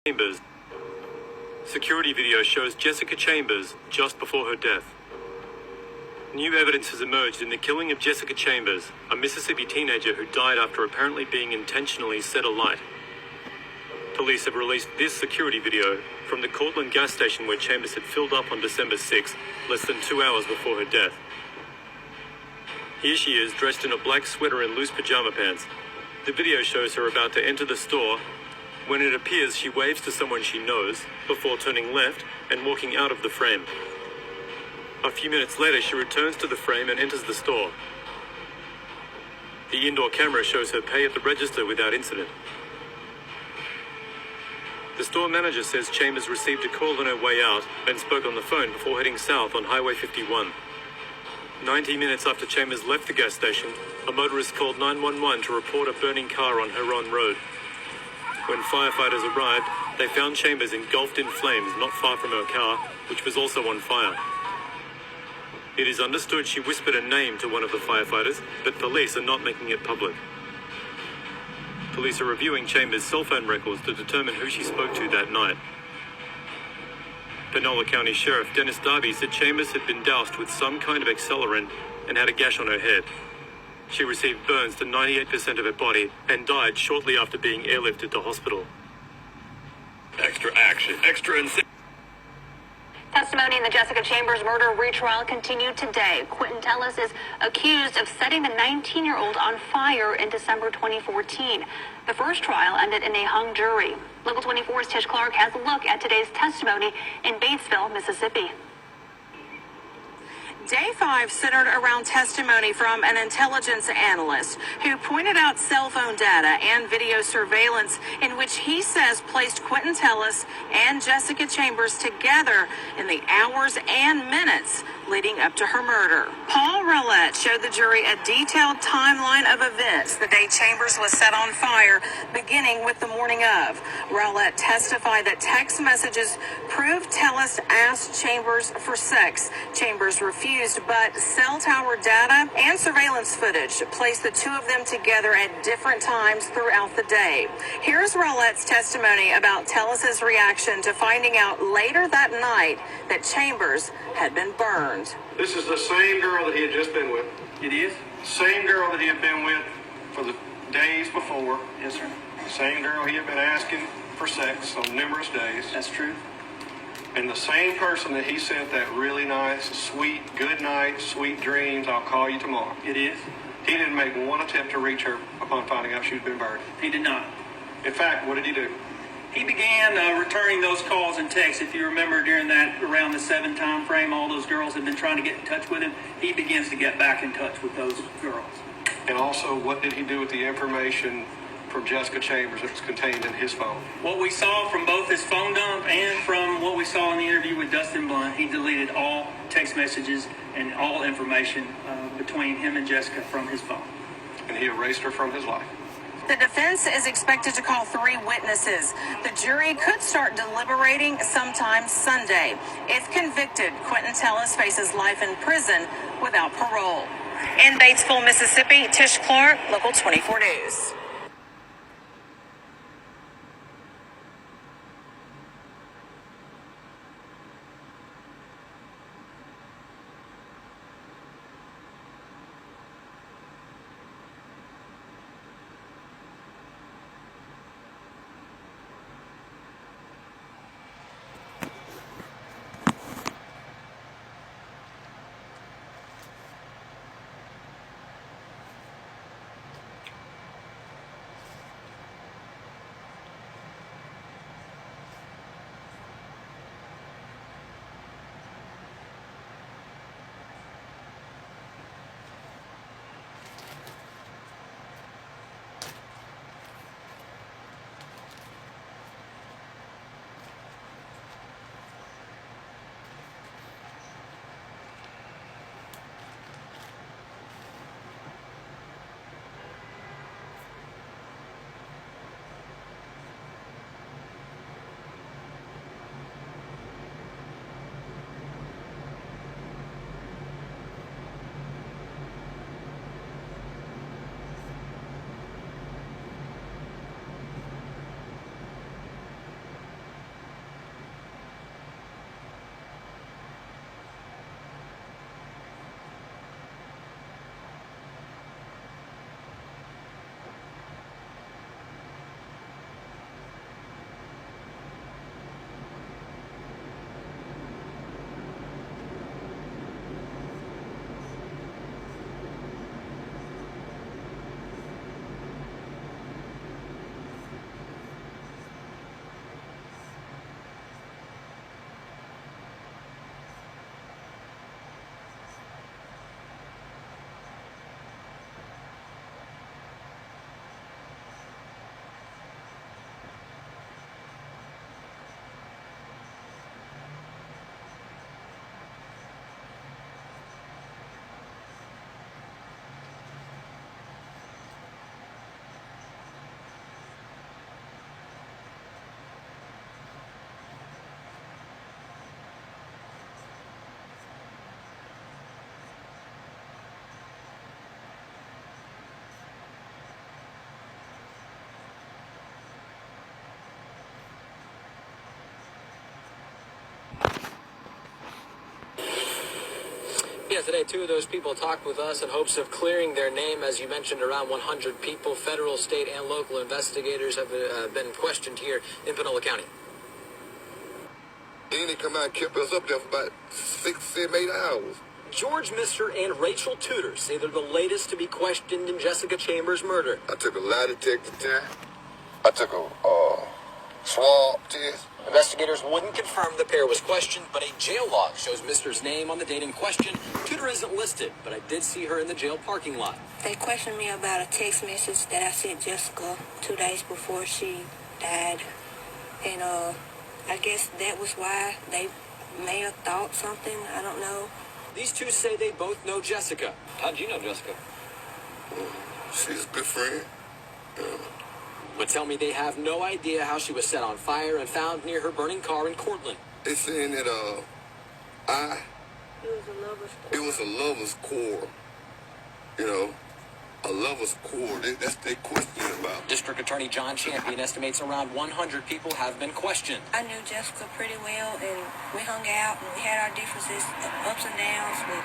Chambers. Security video shows Jessica Chambers just before her death. New evidence has emerged in the killing of Jessica Chambers, a Mississippi teenager who died after apparently being intentionally set alight. Police have released this security video from the Cortland gas station where Chambers had filled up on December 6, less than 2 hours before her death. Here she is, dressed in a black sweater and loose pajama pants. The video shows her about to enter the store. When it appears, she waves to someone she knows, before turning left and walking out of the frame. A few minutes later, she returns to the frame and enters the store. The indoor camera shows her pay at the register without incident. The store manager says Chambers received a call on her way out and spoke on the phone before heading south on Highway 51. 90 minutes after Chambers left the gas station, a motorist called 911 to report a burning car on Huron Road. When firefighters arrived, they found Chambers engulfed in flames not far from her car, which was also on fire. It is understood she whispered a name to one of the firefighters, but police are not making it public. Police are reviewing Chambers' cell phone records to determine who she spoke to that night. Panola County Sheriff Dennis Darby said Chambers had been doused with some kind of accelerant and had a gash on her head. She received burns to 98% of her body and died shortly after being airlifted to hospital. Extra action, extra insane. Testimony in the Jessica Chambers murder retrial continued today. Quentin Tellis is accused of setting the 19-year-old on fire in December 2014. The first trial ended in a hung jury. Local 24's Tish Clark has a look at today's testimony in Batesville, Mississippi. Day 5 centered around testimony from an intelligence analyst who pointed out cell phone data and video surveillance in which he says placed Quentin Tellis and Jessica Chambers together in the hours and minutes leading up to her murder. Paul Rowlett showed the jury a detailed timeline of events the day Chambers was set on fire, beginning with the morning of. Rowlett testified that text messages proved Tellis asked Chambers for sex. Chambers refused, but cell tower data and surveillance footage placed the two of them together at different times throughout the day. Here's Rowlett's testimony about Tellis's reaction to finding out later that night that Chambers had been burned. This is the same girl that he had just been with. It is? Same girl that he had been with for the days before. Yes, sir. Same girl he had been asking for sex on numerous days. That's true. And the same person that he sent that really nice, sweet, good night, sweet dreams, I'll call you tomorrow. It is? He didn't make one attempt to reach her upon finding out she'd been burned. He did not. In fact, what did he do? He began returning those calls and texts. If you remember during that, around the 7 time frame, all those girls had been trying to get in touch with him. He begins to get back in touch with those girls. And also, what did he do with the information from Jessica Chambers that was contained in his phone? What we saw from both his phone dump and from what we saw in the interview with Dustin Blunt, he deleted all text messages and all information between him and Jessica from his phone. And he erased her from his life. The defense is expected to call 3 witnesses. The jury could start deliberating sometime Sunday. If convicted, Quentin Tellis faces life in prison without parole. In Batesville, Mississippi, Tish Clark, Local 24 News. Yeah, today 2 of those people talked with us in hopes of clearing their name. As you mentioned, around 100 people, federal, state, and local investigators have been questioned here in Panola County. Then they come out and kept us up there for about 6, 7, 8 hours. George Mister and Rachel Tudor say they're the latest to be questioned in Jessica Chambers' murder. I took a lie detector test. I took a swab test. Investigators wouldn't confirm the pair was questioned, but a jail log shows Mister's name on the date in question. Tudor isn't listed, but I did see her in the jail parking lot. They questioned me about a text message that I sent Jessica 2 days before she died. And I guess that was why they may have thought something. I don't know. These 2 say they both know Jessica. How'd you know Jessica? She's a good friend. But tell me they have no idea how she was set on fire and found near her burning car in Cortland. They saying that it was a lover's quarrel. You know, a lover's quarrel. That's their question about. District Attorney John Champion estimates around 100 people have been questioned. I knew Jessica pretty well, and we hung out, and we had our differences, ups and downs, but,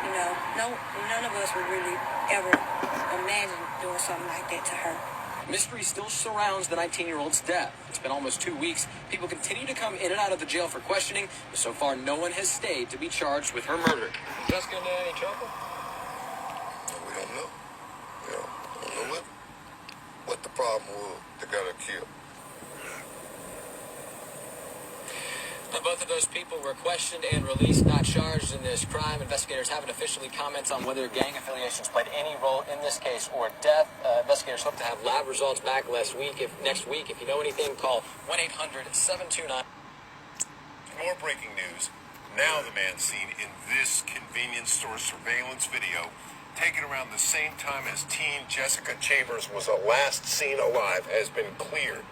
you know, none of us would really ever imagine doing something like that to her. Mystery still surrounds the 19-year-old's death. It's been almost 2 weeks. People continue to come in and out of the jail for questioning, but so far no one has stayed to be charged with her murder. Jessica in any trouble? We don't know. You know, I don't know what the problem was that got her killed. Now, both of those people were questioned and released, not charged in this crime. Investigators haven't officially commented on whether gang affiliations played any role in this case or death. Investigators hope to have lab results back next week. If you know anything, call 1-800-729. More breaking news. Now the man seen in this convenience store surveillance video, taken around the same time as teen Jessica Chambers was last seen alive, has been cleared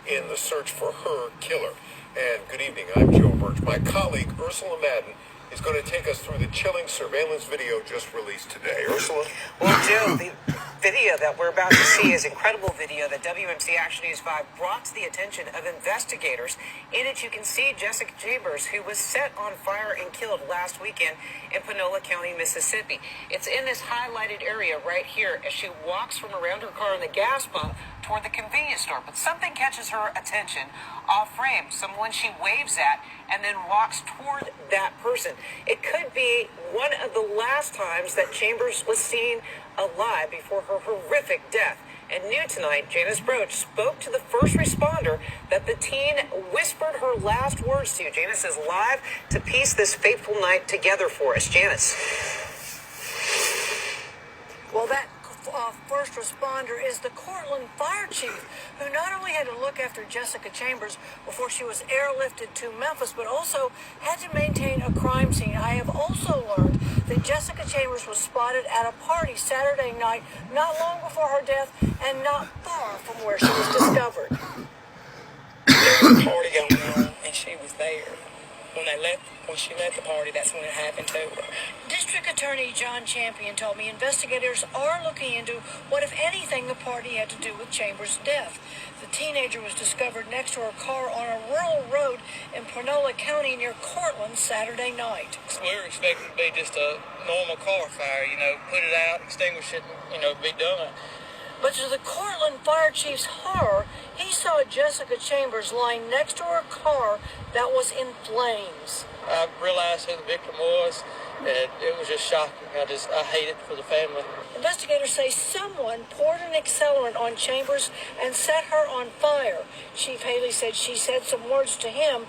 in the search for her killer. And good evening, I'm Joe Birch. My colleague, Ursula Madden, is going to take us through the chilling surveillance video just released today. Ursula? Well, Joe, the video that we're about to see is incredible video that WMC Action News 5 brought to the attention of investigators. In it, you can see Jessica Chambers, who was set on fire and killed last weekend in Panola County, Mississippi. It's in this highlighted area right here as she walks from around her car in the gas pump toward the convenience store. But something catches her attention off frame, someone she waves at and then walks toward that person. It could be one of the last times that Chambers was seen alive before her horrific death. And new tonight, Janice Broach spoke to the first responder that the teen whispered her last words to. Janice is live to piece this fateful night together for us. Janice. Well, that first responder is the Cortland fire chief, who not only had to look after Jessica Chambers before she was airlifted to Memphis, but also had to maintain a crime scene. I have also learned that Jessica Chambers was spotted at a party Saturday night, not long before her death, and not far from where she was discovered. There was a party going on, and she was there. When she left the party, that's when it happened to her. District Attorney John Champion told me investigators are looking into what, if anything, the party had to do with Chambers' death. The teenager was discovered next to her car on a rural road in Panola County near Cortland Saturday night. We were expecting to be just a normal car fire, put it out, extinguish it, and, be done. But to the Cortland fire chief's horror, he saw Jessica Chambers lying next to her car that was in flames. I realized who the victim was, and it was just shocking. I hate it for the family. Investigators say someone poured an accelerant on Chambers and set her on fire. Chief Haley said she said some words to him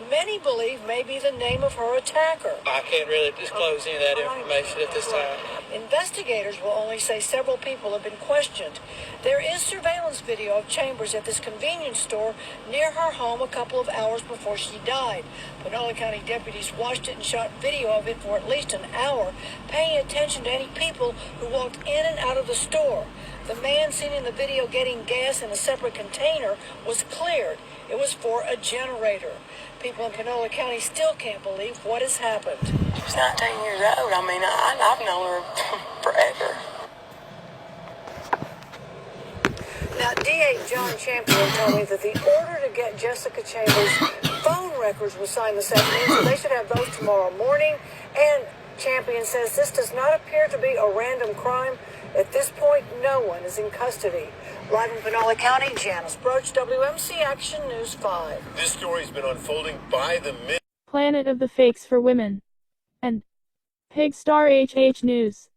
many believe may be the name of her attacker. I can't really disclose any of that information at this time. Investigators will only say several people have been questioned. There is surveillance video of Chambers at this convenience store near her home a couple of hours before she died. Panola County deputies watched it and shot video of it for at least an hour, paying attention to any people who walked in and out of the store. The man seen in the video getting gas in a separate container was cleared. It was for a generator. People in Panola County still can't believe what has happened. She's 19 years old. I've known her forever. Now, DA John Champion told me that the order to get Jessica Chambers' phone records was signed this afternoon, so they should have those tomorrow morning. And Champion says this does not appear to be a random crime. At this point, no one is in custody. Live in Pinal County, Janice Broach, WMC Action News 5. This story's been unfolding by the minute. Planet of the Fakes for Women. And Pigstar HH News.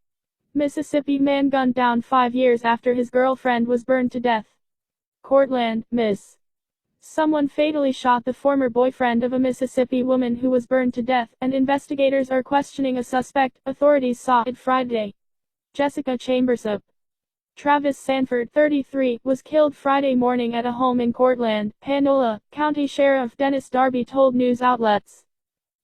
Mississippi man gunned down 5 years after his girlfriend was burned to death. Cortland, Miss. Someone fatally shot the former boyfriend of a Mississippi woman who was burned to death, and investigators are questioning a suspect, authorities saw it Friday. Jessica Chambers of Travis Sanford, 33, was killed Friday morning at a home in Cortland, Panola. County Sheriff Dennis Darby told news outlets.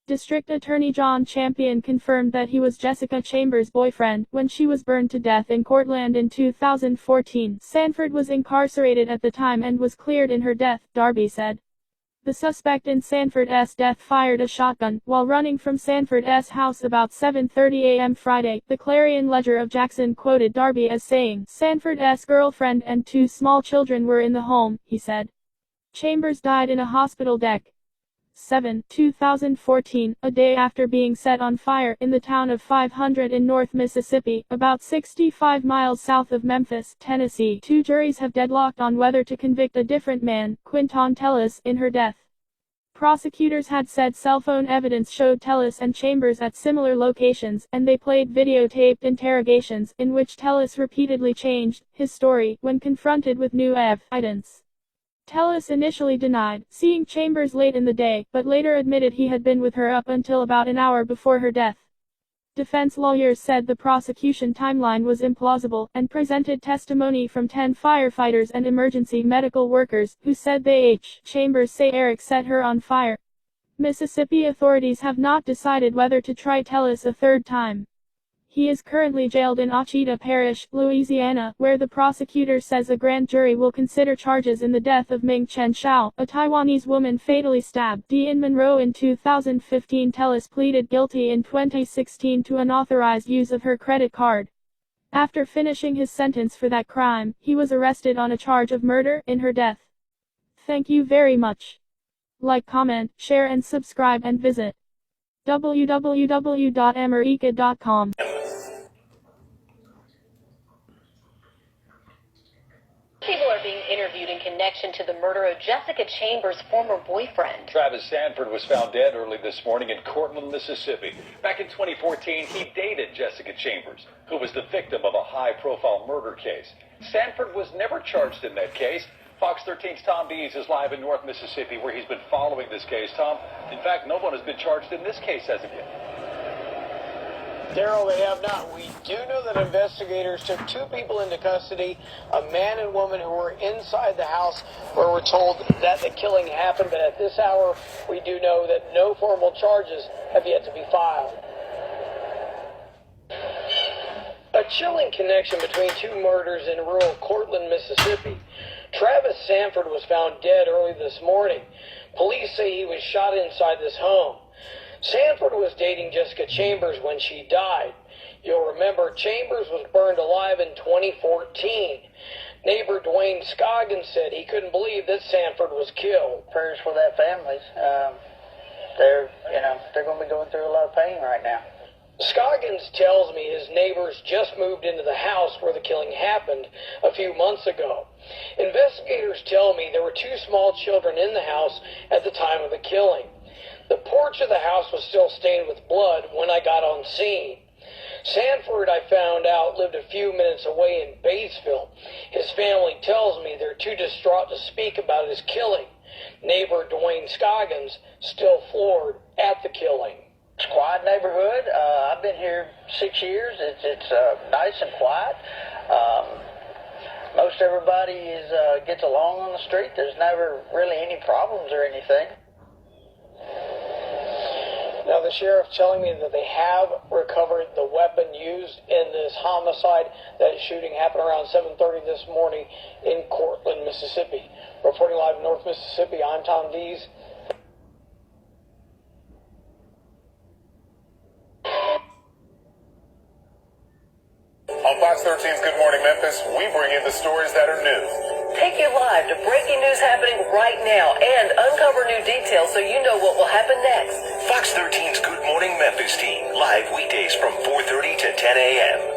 District Attorney John Champion confirmed that he was Jessica Chambers' boyfriend when she was burned to death in Cortland in 2014. Sanford was incarcerated at the time and was cleared in her death, Darby said. The suspect in Sanford's death fired a shotgun while running from Sanford's house about 7:30 a.m. Friday. The Clarion Ledger of Jackson quoted Darby as saying, "Sanford's girlfriend and 2 small children were in the home," he said. Chambers died in a hospital deck. 2014, a day after being set on fire in the town of 500 in North Mississippi, about 65 miles south of Memphis, Tennessee. 2 juries have deadlocked on whether to convict a different man, Quinton Tellis, in her death. Prosecutors had said cell phone evidence showed Tellis and Chambers at similar locations, and they played videotaped interrogations, in which Tellis repeatedly changed his story when confronted with new evidence. Tellis initially denied seeing Chambers late in the day, but later admitted he had been with her up until about an hour before her death. Defense lawyers said the prosecution timeline was implausible, and presented testimony from 10 firefighters and emergency medical workers, who said Chambers say Eric set her on fire. Mississippi authorities have not decided whether to try Tellis a third time. He is currently jailed in Ouachita Parish, Louisiana, where the prosecutor says a grand jury will consider charges in the death of Ming Chen Xiao, a Taiwanese woman fatally stabbed in Monroe in 2015. Tellis pleaded guilty in 2016 to unauthorized use of her credit card. After finishing his sentence for that crime, he was arrested on a charge of murder in her death. Thank you very much. Like, comment, share and subscribe, and visit www.america.com. People are being interviewed in connection to the murder of Jessica Chambers' former boyfriend. Travis Sanford was found dead early this morning in Cortland, Mississippi. Back in 2014, he dated Jessica Chambers, who was the victim of a high-profile murder case. Sanford was never charged in that case. Fox 13's Tom Dees is live in North Mississippi, where he's been following this case. Tom, in fact, no one has been charged in this case as of yet. Daryl, they have not. We do know that investigators took 2 people into custody, a man and woman who were inside the house where we're told that the killing happened. But at this hour, we do know that no formal charges have yet to be filed. A chilling connection between 2 murders in rural Cortland, Mississippi. Travis Sanford was found dead early this morning. Police say he was shot inside this home. Sanford was dating Jessica Chambers when she died. You'll remember Chambers was burned alive in 2014. Neighbor Dwayne Scoggins said he couldn't believe that Sanford was killed. Prayers for that family. They're going to be going through a lot of pain right now. Scoggins tells me his neighbors just moved into the house where the killing happened a few months ago. Investigators tell me there were 2 small children in the house at the time of the killing. The porch of the house was still stained with blood when I got on scene. Sanford, I found out, lived a few minutes away in Batesville. His family tells me they're too distraught to speak about his killing. Neighbor Dwayne Scoggins still floored at the killing. It's a quiet neighborhood. I've been here 6 years. It's nice and quiet. Most everybody gets along on the street. There's never really any problems or anything. Now, the sheriff telling me that they have recovered the weapon used in this homicide. That shooting happened around 7:30 this morning in Cortland, Mississippi. Reporting live in North Mississippi, I'm Tom Dees. On Fox 13's Good Morning Memphis, we bring you the stories that are new. Take you live to breaking news happening right now and uncover new details so you know what will happen next. Fox 13's Good Morning Memphis team, live weekdays from 4:30 to 10 a.m.